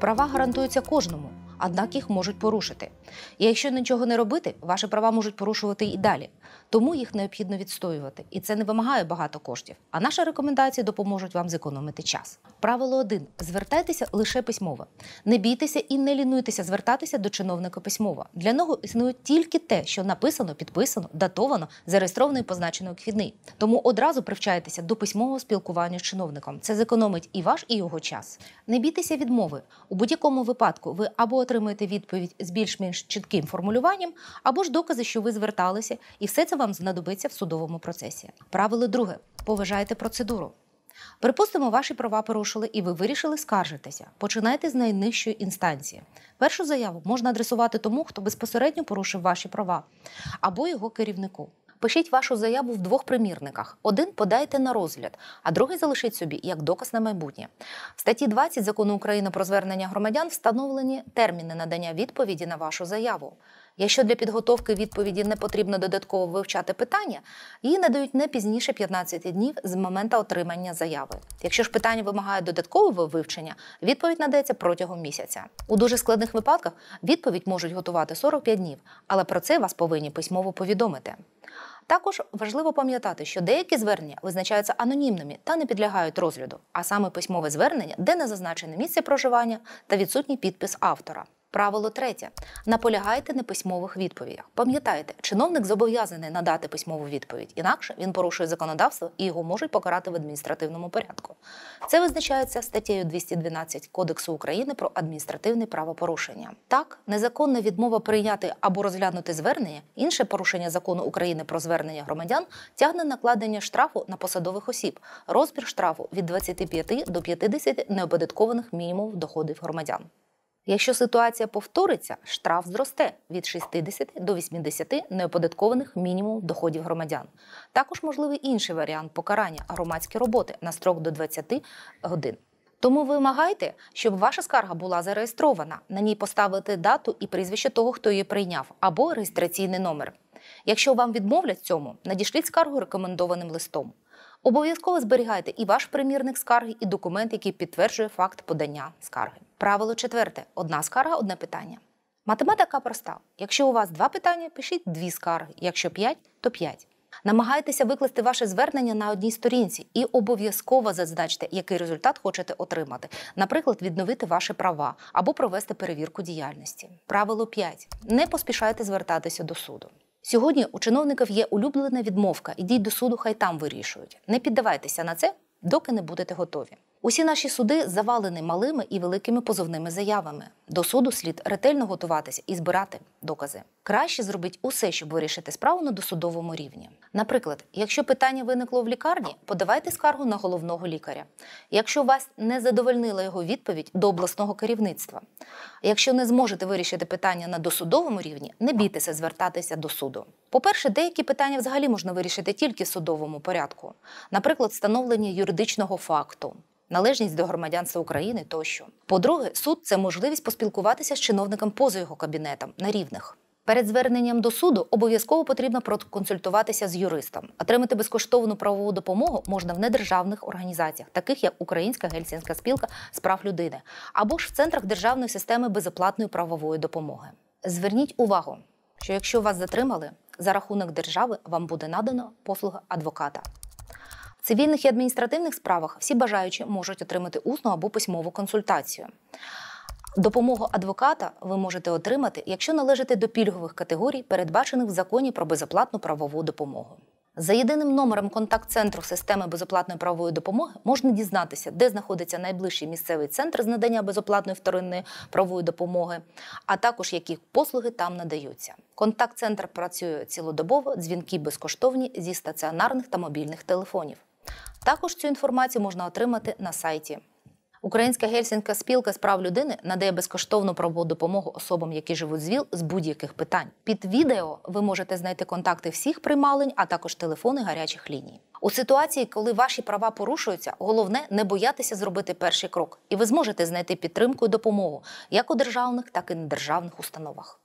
Права гарантуються кожному, однак їх можуть порушити. І якщо нічого не робити, ваші права можуть порушувати і далі. Тому їх необхідно відстоювати. І це не вимагає багато коштів. А наші рекомендації допоможуть вам зекономити час. Правило 1. Звертайтеся лише письмово. Не бійтеся і не лінуйтеся звертатися до чиновника письмово. Для нього існує тільки те, що написано, підписано, датовано, зареєстровано і позначено як вхідний. Тому одразу привчайтеся до письмового спілкування з чиновником. Це зекономить і ваш, і його час. Не бійтеся відмови. У будь-якому випадку ви або отримаєте відповідь з більш-менш чітким формулюванням, або ж докази, що ви зверталися, і все це вам знадобиться в судовому процесі. Правило 2. Поважайте процедуру. Припустимо, ваші права порушили і ви вирішили скаржитися. Починайте з найнижчої інстанції. Першу заяву можна адресувати тому, хто безпосередньо порушив ваші права, або його керівнику. Пишіть вашу заяву в 2 примірниках. Один подайте на розгляд, а другий залишіть собі як доказ на майбутнє. В статті 20 Закону України про звернення громадян встановлені терміни надання відповіді на вашу заяву. Якщо для підготовки відповіді не потрібно додатково вивчати питання, її надають не пізніше 15 днів з моменту отримання заяви. Якщо ж питання вимагає додаткового вивчення, відповідь надається протягом місяця. У дуже складних випадках відповідь можуть готувати 45 днів, але про це вас повинні письмово повідомити. Також важливо пам'ятати, що деякі звернення визначаються анонімними та не підлягають розгляду, а саме письмове звернення, де не зазначене місце проживання та відсутній підпис автора. Правило 3. Наполягайте на письмових відповідях. Пам'ятайте, чиновник зобов'язаний надати письмову відповідь, інакше він порушує законодавство і його можуть покарати в адміністративному порядку. Це визначається статтею 212 Кодексу України про адміністративне правопорушення. Так, незаконна відмова прийняти або розглянути звернення, інше порушення Закону України про звернення громадян тягне накладення штрафу на посадових осіб, розмір штрафу від 25 до 50 неоподаткованих мінімумів доходів громадян. Якщо ситуація повториться, штраф зросте від 60 до 80 неоподаткованих мінімумів доходів громадян. Також можливий інший варіант покарання – громадські роботи на строк до 20 годин. Тому вимагайте, щоб ваша скарга була зареєстрована, на ній поставити дату і прізвище того, хто її прийняв, або реєстраційний номер. Якщо вам відмовлять цьому, надішліть скаргу рекомендованим листом. Обов'язково зберігайте і ваш примірник скарги, і документ, який підтверджує факт подання скарги. Правило 4. Одна скарга – одне питання. Математика проста. Якщо у вас 2 питання, пишіть 2 скарги. Якщо 5, то 5. Намагайтеся викласти ваше звернення на одній сторінці і обов'язково зазначте, який результат хочете отримати. Наприклад, відновити ваші права або провести перевірку діяльності. Правило 5. Не поспішайте звертатися до суду. Сьогодні у чиновників є улюблена відмовка «ідіть до суду, хай там вирішують». Не піддавайтеся на це, доки не будете готові. Усі наші суди завалені малими і великими позовними заявами. До суду слід ретельно готуватися і збирати докази. Краще зробіть усе, щоб вирішити справу на досудовому рівні. Наприклад, якщо питання виникло в лікарні, подавайте скаргу на головного лікаря. Якщо вас не задовольнила його відповідь, до обласного керівництва. Якщо не зможете вирішити питання на досудовому рівні, не бійтеся звертатися до суду. По-перше, деякі питання взагалі можна вирішити тільки в судовому порядку. Наприклад, встановлення юридичного факту, належність до громадянства України тощо. По-друге, суд – це можливість поспілкуватися з чиновником поза його кабінетом, на рівних. Перед зверненням до суду обов'язково потрібно проконсультуватися з юристом. Отримати безкоштовну правову допомогу можна в недержавних організаціях, таких як Українська Гельсінська спілка з прав людини, або ж в центрах державної системи безоплатної правової допомоги. Зверніть увагу, що якщо вас затримали, за рахунок держави вам буде надано послуга адвоката. В цивільних і адміністративних справах всі бажаючі можуть отримати усну або письмову консультацію. Допомогу адвоката ви можете отримати, якщо належите до пільгових категорій, передбачених в Законі про безоплатну правову допомогу. За єдиним номером контакт-центру системи безоплатної правової допомоги можна дізнатися, де знаходиться найближчий місцевий центр з надання безоплатної вторинної правової допомоги, а також які послуги там надаються. Контакт-центр працює цілодобово, дзвінки безкоштовні зі стаціонарних та мобільних телефонів. Також цю інформацію можна отримати на сайті. Українська Гельсінська спілка з прав людини надає безкоштовну правову допомогу особам, які живуть з ВІЛ, з будь-яких питань. Під відео ви можете знайти контакти всіх приймалень, а також телефони гарячих ліній. У ситуації, коли ваші права порушуються, головне не боятися зробити перший крок. І ви зможете знайти підтримку і допомогу як у державних, так і недержавних установах.